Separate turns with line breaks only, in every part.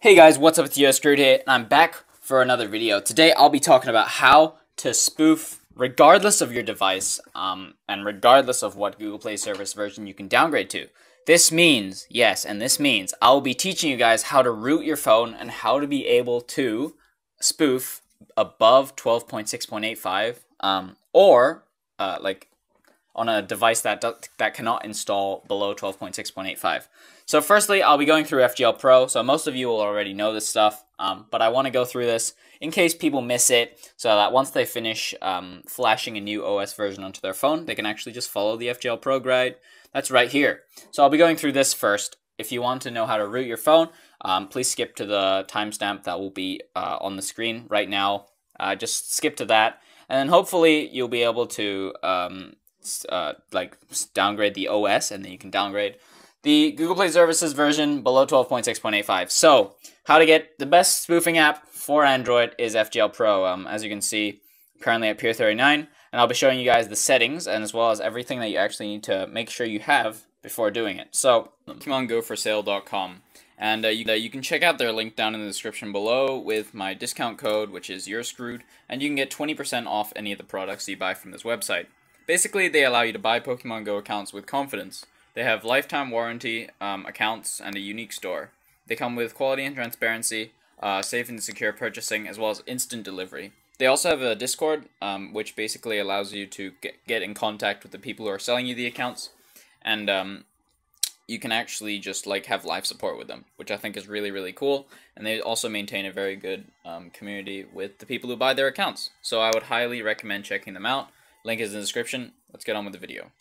Hey guys, what's up with you? Screwed here, and I'm back for another video. Today I'll be talking about how to spoof regardless of your device, and regardless of what Google Play service version you can downgrade to. This means, I'll be teaching you guys how to root your phone and how to be able to spoof above 12.6.85, or like on a device that cannot install below 12.6.85. So firstly, I'll be going through FGL Pro. So most of you will already know this stuff, but I want to go through this in case people miss it, so that once they finish flashing a new OS version onto their phone, they can actually just follow the FGL Pro guide. That's right here. So I'll be going through this first. If you want to know how to root your phone, please skip to the timestamp that will be on the screen right now. Just skip to that, and then hopefully you'll be able to like downgrade the OS, and then you can downgrade the Google Play Services version below 12.6.85. So, how to get the best spoofing app for Android is FGL Pro. As you can see, I'm currently at Pier 39, and I'll be showing you guys the settings, and as well as everything that you actually need to make sure you have before doing it. So, PokémonGoForSale.com, and you can check out their link down in the description below with my discount code, which is You're Screwed, and you can get 20% off any of the products you buy from this website. Basically, they allow you to buy Pokemon Go accounts with confidence. They have lifetime warranty accounts and a unique store. They come with quality and transparency, safe and secure purchasing, as well as instant delivery. They also have a Discord, which basically allows you to get in contact with the people who are selling you the accounts, and you can actually just like have live support with them, which I think is really, really cool. And they also maintain a very good community with the people who buy their accounts. So I would highly recommend checking them out. Link is in the description. Let's get on with the video.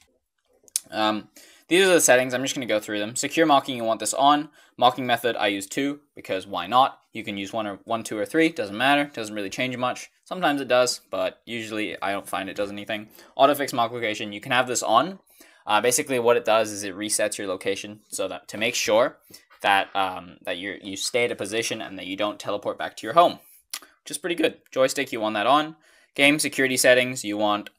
These are the settings. I'm just going to go through them. Secure mocking, you want this on. Mocking method, I use 2, because why not? You can use 1, 2, or 3. Doesn't matter. Doesn't really change much. Sometimes it does, but usually I don't find it does anything. Autofix mock location, you can have this on. Basically what it does is it resets your location, so that to make sure that you stay at a position and that you don't teleport back to your home, which is pretty good. Joystick, you want that on. Game security settings, you want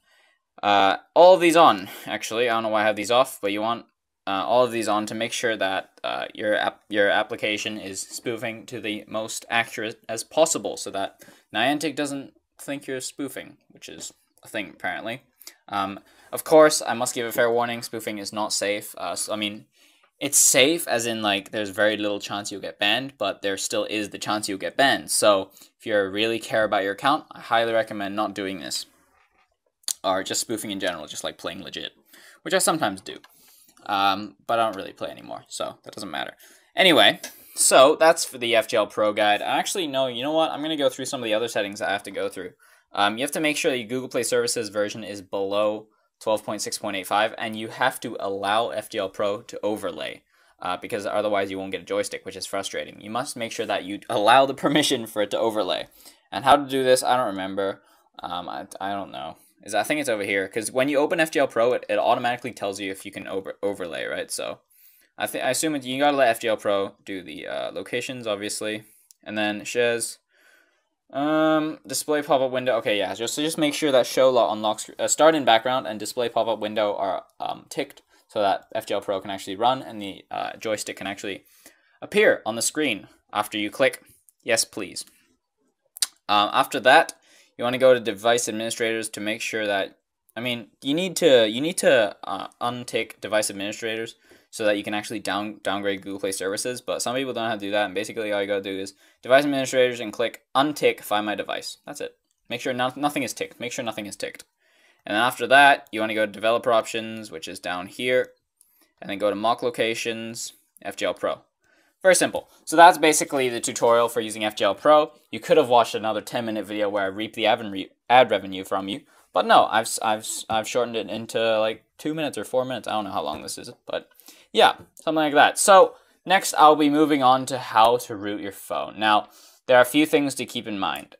all of these on. Actually, I don't know why I have these off, but you want all of these on to make sure that your application is spoofing to the most accurate as possible, so that Niantic doesn't think you're spoofing, which is a thing apparently. Of course, I must give a fair warning: spoofing is not safe. So, I mean, it's safe as in like there's very little chance you'll get banned, but there still is the chance you'll get banned. So if you really care about your account, I highly recommend not doing this. Or just spoofing in general, just like playing legit, which I sometimes do, but I don't really play anymore, so that doesn't matter. Anyway, so that's for the FGL Pro guide. Actually, no, you know what? I'm going to go through some of the other settings I have to go through. You have to make sure that your Google Play Services version is below 12.6.85, and you have to allow FGL Pro to overlay, because otherwise you won't get a joystick, which is frustrating. You must make sure that you allow the permission for it to overlay. And how to do this, I don't remember. I don't know. I think it's over here, because when you open FGL Pro, it automatically tells you if you can overlay, right? So I assume you gotta let FGL Pro do the locations, obviously, and then shares display pop-up window. Okay, yeah, just make sure that show unlocks start in background and display pop-up window are ticked, so that FGL Pro can actually run and the joystick can actually appear on the screen after you click yes please. After that, you want to go to device administrators to make sure that, I mean, you need to untick device administrators so that you can actually downgrade Google Play Services, but some people don't know how to do that, and basically all you gotta do is device administrators and click untick find my device. That's it. Make sure nothing is ticked. Make sure nothing is ticked. And then after that, you want to go to developer options, which is down here, and then go to mock locations, FGL Pro. Very simple. So that's basically the tutorial for using FGL Pro. You could have watched another 10-minute video where I reap the ad revenue from you, but no, I've shortened it into like 2 minutes or 4 minutes. I don't know how long this is, but yeah, something like that. So next, I'll be moving on to how to root your phone. Now, there are a few things to keep in mind.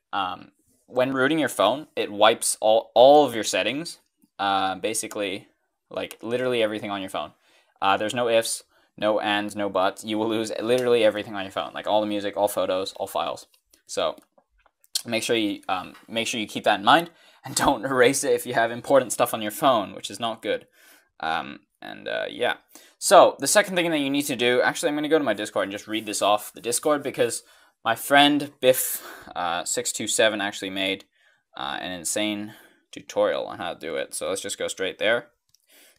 When rooting your phone, it wipes all of your settings, basically, like literally everything on your phone. There's no ifs, no ands, no buts. You will lose literally everything on your phone, like all the music, all photos, all files. So make sure you keep that in mind, and don't erase it if you have important stuff on your phone, which is not good. Yeah. So the second thing that you need to do, actually, I'm going to go to my Discord and just read this off the Discord, because My friend Biff627 actually made an insane tutorial on how to do it. So let's just go straight there.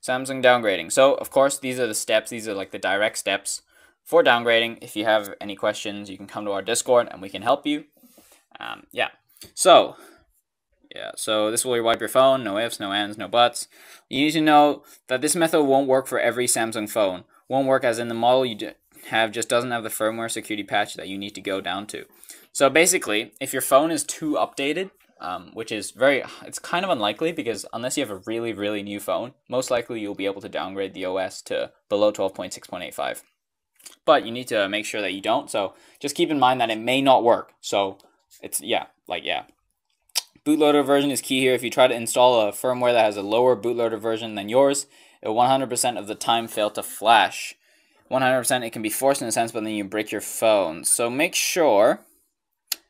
Samsung downgrading. So of course these are the steps. These are like the direct steps for downgrading. If you have any questions, you can come to our Discord and we can help you. So this will wipe your phone. No ifs, no ands, no buts. You need to know that this method won't work for every Samsung phone. Won't work as in the model you have just doesn't have the firmware security patch that you need to go down to. So basically, if your phone is too updated, which is it's kind of unlikely because unless you have a really, really new phone, most likely you'll be able to downgrade the OS to below 12.6.85. But you need to make sure that you don't. So just keep in mind that it may not work. So it's, Bootloader version is key here. If you try to install a firmware that has a lower bootloader version than yours, it will 100% of the time fail to flash. 100% it can be forced in a sense, but then you break your phone. So make sure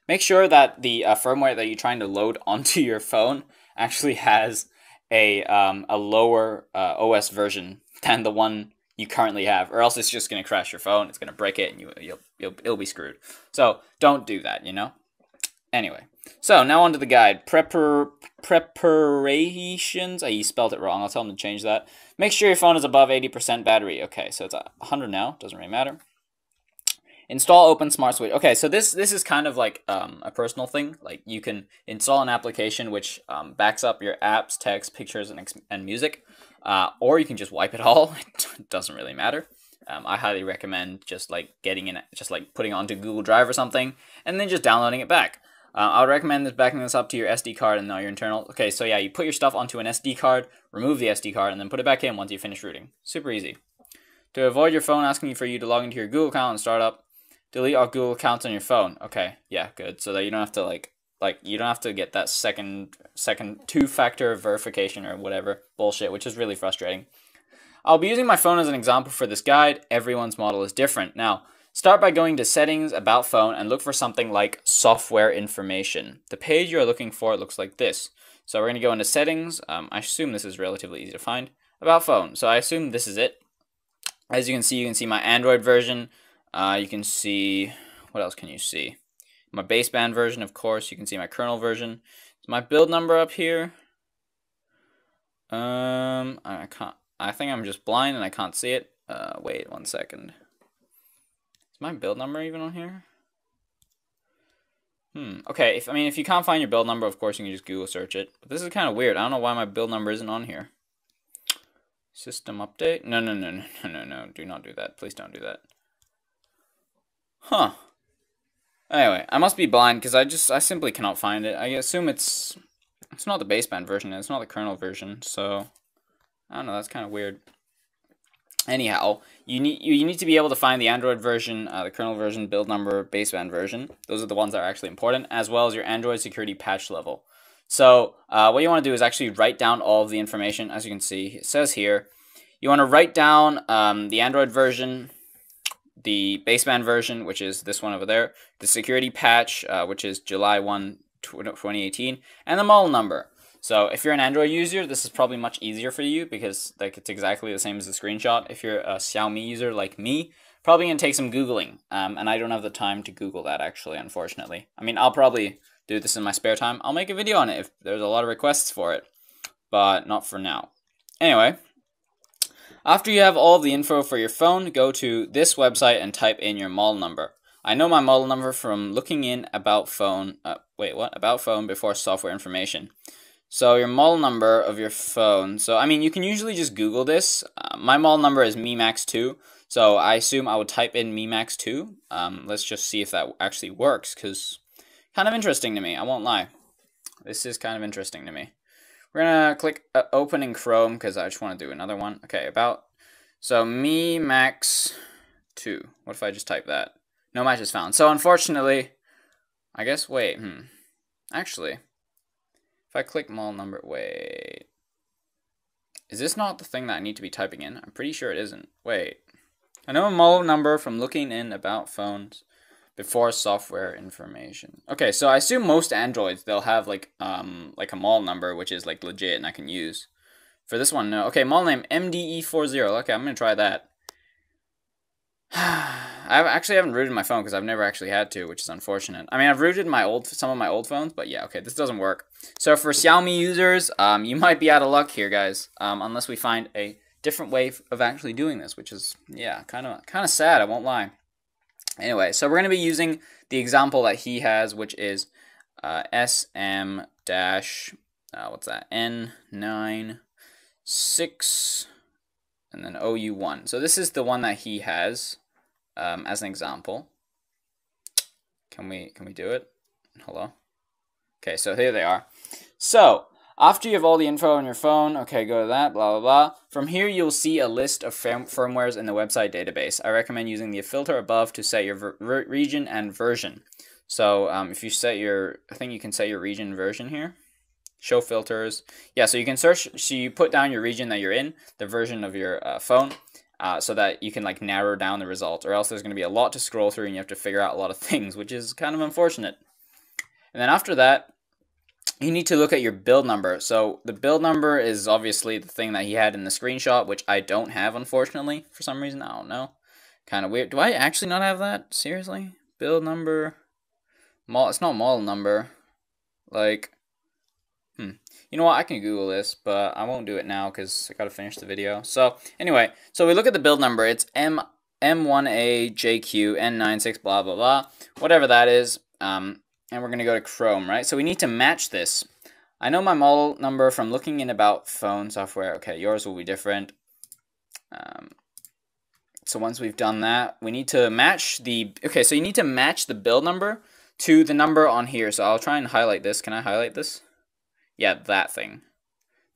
that the firmware that you're trying to load onto your phone actually has a lower OS version than the one you currently have, or else it's just going to crash your phone. It's going to break it, and you'll be screwed. So don't do that, you know. Anyway, so now onto the guide. Preparations. I spelled it wrong. I'll tell them to change that. Make sure your phone is above 80% battery. Okay, so it's 100 now. Doesn't really matter. Install Open Smart Switch. Okay, so this is kind of like a personal thing. Like you can install an application which backs up your apps, text, pictures, and music, or you can just wipe it all. It doesn't really matter. I highly recommend just like putting it onto Google Drive or something, and then just downloading it back. I would recommend backing this up to your SD card and your internal. Okay, so yeah, you put your stuff onto an SD card, remove the SD card, and then put it back in once you finish rooting. Super easy. To avoid your phone asking for you to log into your Google account and start up, delete all Google accounts on your phone. Okay, yeah, good. So that you don't have to you don't have to get that second two-factor verification or whatever bullshit, which is really frustrating. I'll be using my phone as an example for this guide. Everyone's model is different. Now, start by going to Settings, About Phone, and look for something like Software Information. The page you're looking for looks like this. So we're going to go into Settings. I assume this is relatively easy to find. About Phone. So I assume this is it. As you can see my Android version. You can see, what else can you see? My baseband version, of course. You can see my kernel version. Is my build number up here? I can't. I think I'm just blind and I can't see it. Wait 1 second. Is my build number even on here? Okay, if you can't find your build number, of course you can just Google search it. But this is kind of weird. I don't know why my build number isn't on here. System update? No. Do not do that. Please don't do that. Huh. Anyway, I must be blind because I simply cannot find it. I assume it's not the baseband version. It's not the kernel version. So I don't know. That's kind of weird. Anyhow, you need to be able to find the Android version, the kernel version, build number, baseband version. Those are the ones that are actually important, as well as your Android security patch level. So what you want to do is actually write down all of the information. As you can see, it says here, you want to write down the Android version, the baseband version, which is this one over there, the security patch, which is July 1, 2018, and the model number. So if you're an Android user, this is probably much easier for you because it's exactly the same as the screenshot. If you're a Xiaomi user like me, probably going to take some Googling. And I don't have the time to Google that, actually, unfortunately. I mean, I'll probably do this in my spare time. I'll make a video on it if there's a lot of requests for it, but not for now. Anyway, after you have all of the info for your phone, go to this website and type in your model number. I know my model number from looking in About Phone. About Phone before Software Information. So your model number of your phone. So, I mean, you can usually just Google this. My model number is MiMax2. So I assume I would type in MiMax2. Let's just see if that actually works, because kind of interesting to me. I won't lie. This is kind of interesting to me. We're going to click open in Chrome, because I just want to do another one. Okay, so MiMax2. What if I just type that? No match is found. So unfortunately, I guess, actually, if I click model number, is this not the thing that I need to be typing in? I'm pretty sure it isn't. I know a model number from looking in About Phones before Software Information. Okay, so I assume most Androids, they'll have like a model number, which is like legit and I can use. For this one, no. Okay, model name MDE40. Okay, I'm gonna try that. I haven't rooted my phone because I've never actually had to, which is unfortunate. I mean, I've rooted some of my old phones, but yeah, okay, this doesn't work. So for Xiaomi users, you might be out of luck here, guys, unless we find a different way of actually doing this, which is, yeah, kind of sad, I won't lie. Anyway, so we're going to be using the example that he has, which is SM dash, what's that, N96, and then OU1. So this is the one that he has as an example. Can we do it? Hello? Okay, so here they are. So, after you have all the info on your phone, okay, go to that, blah, blah, blah. From here, you'll see a list of firmwares in the website database. I recommend using the filter above to set your region and version. So, if you set your, I think you can set your region version here. Show filters. Yeah, so you can search, so you put down your region that you're in, the version of your phone, so that you can like narrow down the results, or else there's going to be a lot to scroll through and you have to figure out a lot of things, which is kind of unfortunate. And then after that, you need to look at your build number. So the build number is obviously the thing that he had in the screenshot, which I don't have, unfortunately, for some reason. I don't know. Kind of weird. Do I actually not have that? Seriously? Build number? It's not model number. Like, you know what? I can Google this, but I won't do it now because I got to finish the video. So anyway, so we look at the build number. It's M1AJQN96 blah, blah, blah. Whatever that is. And we're going to go to Chrome, right? So we need to match this. I know my model number from looking in about phone software. Okay, yours will be different. So once we've done that, we need to match the... Okay, so you need to match the build number to the number on here. So I'll try and highlight this. Can I highlight this? Yeah, that thing.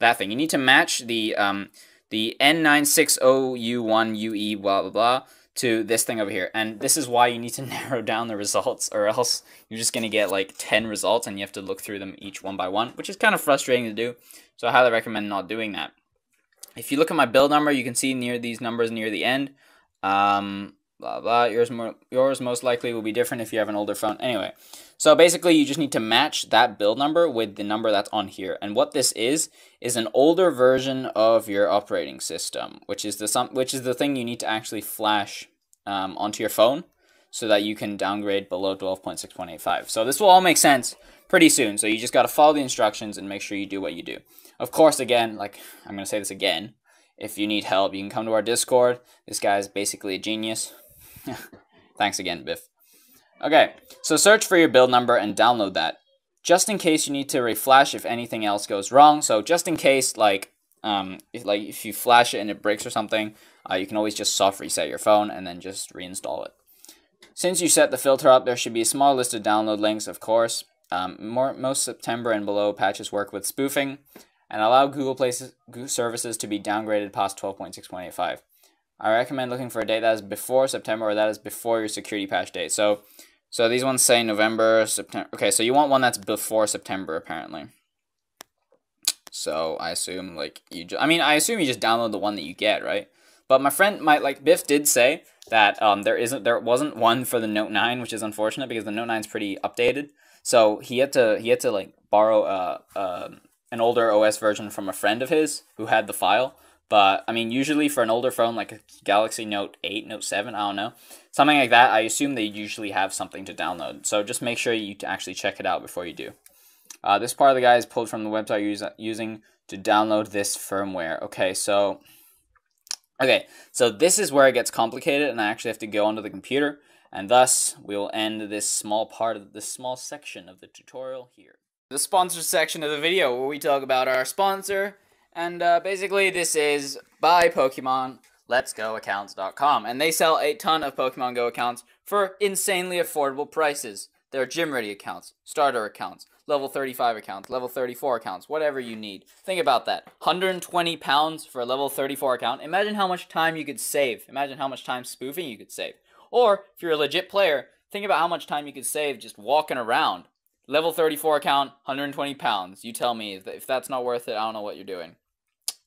That thing. You need to match the N96OU1UE blah, blah, blah, to this thing over here. And this is why you need to narrow down the results, or else you're just going to get like 10 results and you have to look through them each one by one, which is kind of frustrating to do. So I highly recommend not doing that. If you look at my build number, you can see near these numbers near the end. Blah, blah. Yours most likely will be different if you have an older phone. Anyway, so basically you just need to match that build number with the number that's on here. And what this is an older version of your operating system, which is the thing you need to actually flash onto your phone so that you can downgrade below 12.6.85. So this will all make sense pretty soon. So you just got to follow the instructions and make sure you do what you do. Of course, again, like I'm going to say this again, if you need help, you can come to our Discord. This guy's basically a genius. Thanks again, Biff. Okay, so search for your build number and download that. Just in case you need to reflash if anything else goes wrong. So just in case, if you flash it and it breaks or something, you can always just soft reset your phone and then just reinstall it. Since you set the filter up, there should be a small list of download links, of course. Most September and below patches work with spoofing and allow Google Play services to be downgraded past 12.6.85. I recommend looking for a date that is before September or that is before your security patch date. So these ones say November, September. Okay, so you want one that's before September, apparently. So I assume I assume you just download the one that you get, right? But my friend, Biff did say that there wasn't one for the Note 9, which is unfortunate because the Note 9 is pretty updated. So he had to borrow an older OS version from a friend of his who had the file. But, I mean, usually for an older phone, like a Galaxy Note 8, Note 7, I don't know, something like that, I assume they usually have something to download. So just make sure you actually check it out before you do. This part of the guide is pulled from the website using to download this firmware. Okay, so this is where it gets complicated, and I actually have to go onto the computer, and thus we will end this small section of the tutorial here. The sponsor section of the video, where we talk about our sponsor. And basically, this is by Pokemon Let's Go Accounts.com. And they sell a ton of Pokemon Go accounts for insanely affordable prices. There are gym ready accounts, starter accounts, level 35 accounts, level 34 accounts, whatever you need. Think about that. £120 for a level 34 account. Imagine how much time you could save. Imagine how much time spoofing you could save. Or, if you're a legit player, think about how much time you could save just walking around. Level 34 account, £120. You tell me. If that's not worth it, I don't know what you're doing.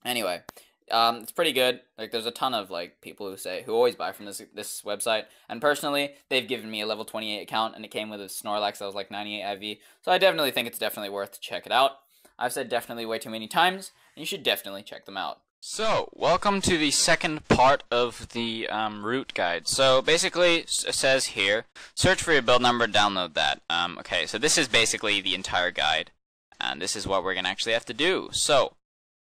Anyway, it's pretty good. Like, there's a ton of people who always buy from this website. And personally, they've given me a level 28 account, and it came with a Snorlax that was like 98 IV. So I definitely think it's definitely worth to check it out. I've said definitely way too many times, and you should definitely check them out. So, welcome to the second part of the root guide. So, basically, it says here, search for your build number, download that. Okay, so this is basically the entire guide, and this is what we're going to actually have to do. So,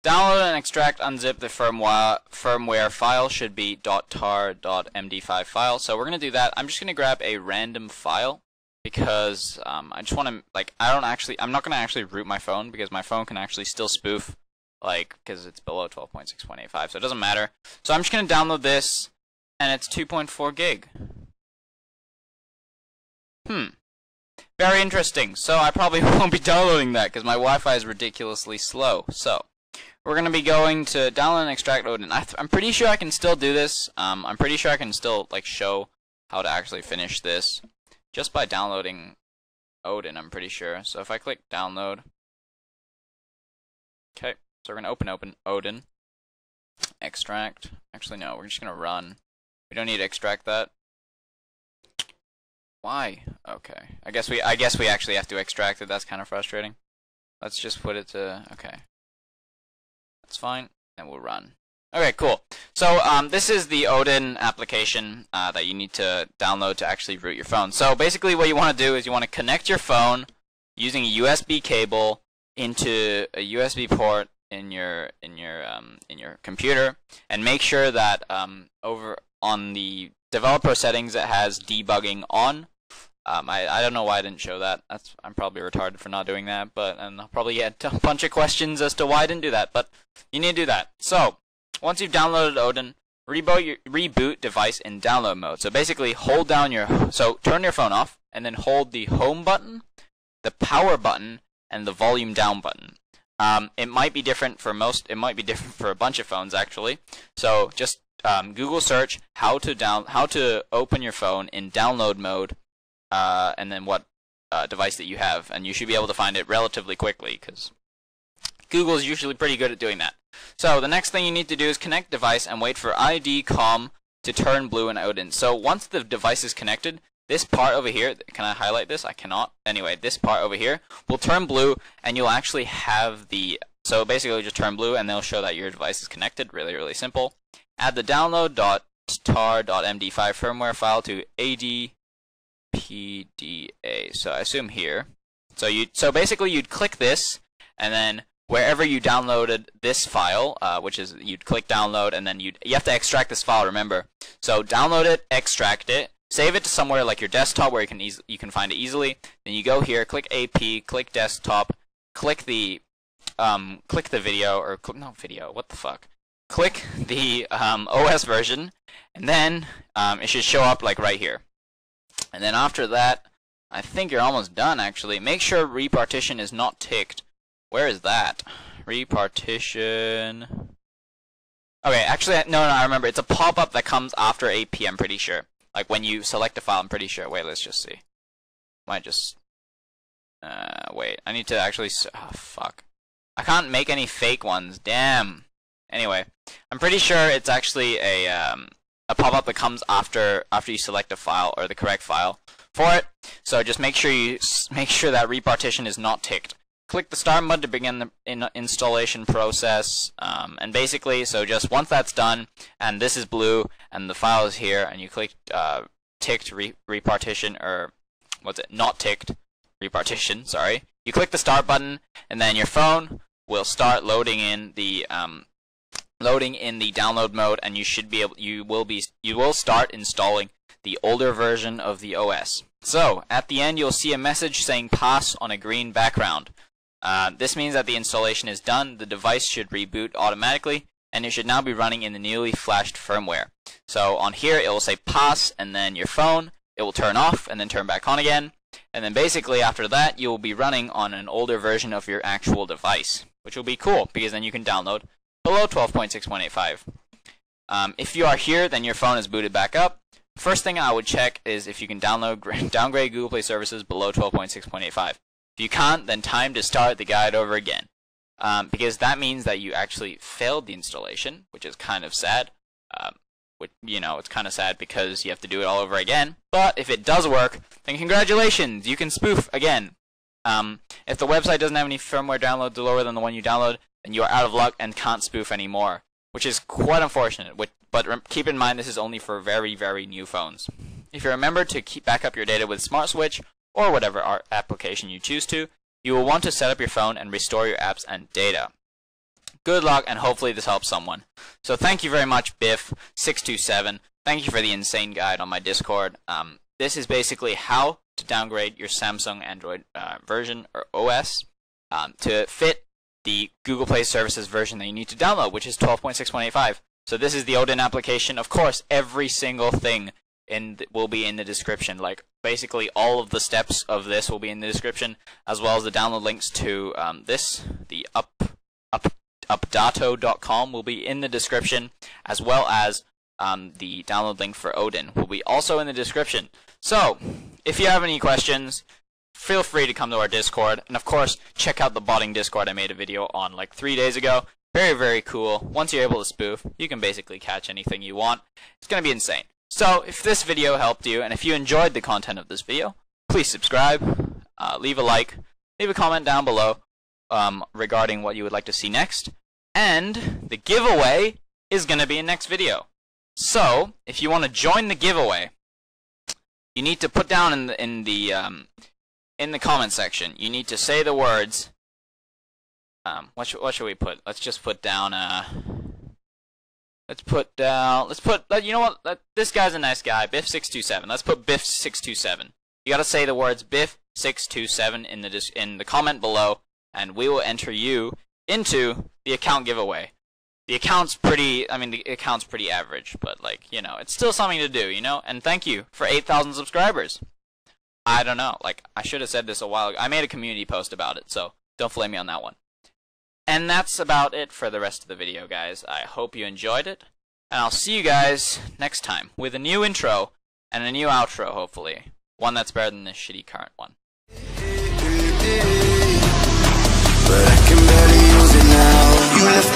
download and extract, unzip the firmware file, should be .tar.md5 file. So, we're going to do that. I'm just going to grab a random file, because I just want to, like, I'm not going to actually root my phone, because my phone can actually still spoof. Because it's below 12.6.85, so it doesn't matter. So I'm just going to download this, and it's 2.4 gig. Very interesting. So I probably won't be downloading that, because my Wi-Fi is ridiculously slow. So we're going to be going to download and extract Odin. I'm pretty sure I can still do this. I'm pretty sure I can still, like, show how to actually finish this just by downloading Odin, I'm pretty sure. So if I click download, okay. So we're going to open Odin, extract. Actually, no, we're just going to run. We don't need to extract that. Why? Okay. I guess we actually have to extract it. That's kind of frustrating. Let's just put it to, okay. That's fine. And we'll run. Okay, cool. So this is the Odin application that you need to download to actually root your phone. So basically what you want to do is you want to connect your phone using a USB cable into a USB port in your computer, and make sure that over on the developer settings it has debugging on. I don't know why I didn't show that. I'm probably retarded for not doing that, and I'll probably get a bunch of questions as to why I didn't do that, but you need to do that. So once you've downloaded Odin, reboot device in download mode. So basically turn your phone off and then hold the home button, the power button, and the volume down button. It might be different for most. It might be different for a bunch of phones actually. So just Google search how to open your phone in download mode, and then what device that you have, and you should be able to find it relatively quickly because Google is usually pretty good at doing that. So the next thing you need to do is connect device and wait for ID COM to turn blue in Odin. So once the device is connected, this part over here, can I highlight this? I cannot. Anyway, this part over here will turn blue, and you'll actually have the, so basically just turn blue, and they'll show that your device is connected. Really, really simple. Add the download.tar.md5 firmware file to ADPDA. So I assume here. So basically you'd click this, and then wherever you downloaded this file, which is, you'd click download, and then you have to extract this file, remember. So download it, extract it, save it to somewhere like your desktop where you can find it easily. Then you go here, click AP, click desktop, click the video, or not video, what the fuck? Click the OS version, and then it should show up like right here. And then after that, I think you're almost done actually. Make sure repartition is not ticked. Where is that? Repartition. Okay, actually, no, I remember. It's a pop-up that comes after AP, I'm pretty sure. Like when you select a file, I'm pretty sure. Wait, let's just see. Might just... wait, I need to actually... Oh, fuck. I can't make any fake ones. Damn. Anyway, I'm pretty sure it's actually a pop-up that comes after you select a file, or the correct file for it. So just make sure that repartition is not ticked. Click the start button to begin the installation process, and basically, so just once that's done, and this is blue, and the file is here, and you click ticked repartition, or what's it? Not ticked repartition. Sorry. You click the start button, and then your phone will start loading in the download mode, and you will start installing the older version of the OS. So at the end, you'll see a message saying pass on a green background. This means that the installation is done, the device should reboot automatically, and it should now be running in the newly flashed firmware. So on here it will say pass, and then your phone, it will turn off and then turn back on again, and then basically after that you will be running on an older version of your actual device, which will be cool because then you can download below 12.6.85. If you are here, then your phone is booted back up. First thing I would check is if you can downgrade Google Play services below 12.6.85. If you can't, then time to start the guide over again, because that means that you actually failed the installation, which is kind of sad. It's kind of sad because you have to do it all over again. But if it does work, then congratulations, you can spoof again. If the website doesn't have any firmware downloads lower than the one you download, then you are out of luck and can't spoof anymore. which is quite unfortunate. But keep in mind, this is only for very, very new phones. If you remember to back up your data with Smart Switch or whatever application you choose to, you will want to set up your phone and restore your apps and data. Good luck, and hopefully this helps someone. So thank you very much, Biff627. Thank you for the insane guide on my Discord. This is basically how to downgrade your Samsung Android version or OS to fit the Google Play Services version that you need to download, which is 12.6.85. So this is the Odin application. Of course, every single thing will be in the description. Like basically all of the steps of this will be in the description, as well as the download links to the updato.com will be in the description, as well as the download link for Odin will be also in the description. So if you have any questions, feel free to come to our Discord, and of course check out the botting Discord I made a video on like 3 days ago. Very, very cool. Once you're able to spoof, you can basically catch anything you want. It's gonna be insane. So if this video helped you, and if you enjoyed the content of this video, please subscribe, leave a like, leave a comment down below regarding what you would like to see next, and the giveaway is gonna be in next video. So if you want to join the giveaway, you need to put down in the comment section. You need to say the words. What should we put? Let's just put down. You know what? This guy's a nice guy. Biff627. Let's put Biff627. You gotta say the words Biff627 in the comment below, and we will enter you into the account giveaway. The account's pretty average, but like, you know, it's still something to do, you know? And thank you for 8,000 subscribers. I don't know, like, I should have said this a while ago. I made a community post about it, so don't flame me on that one. And that's about it for the rest of the video, guys. I hope you enjoyed it, and I'll see you guys next time with a new intro and a new outro, hopefully. One that's better than this shitty current one. But I can barely use it now. You left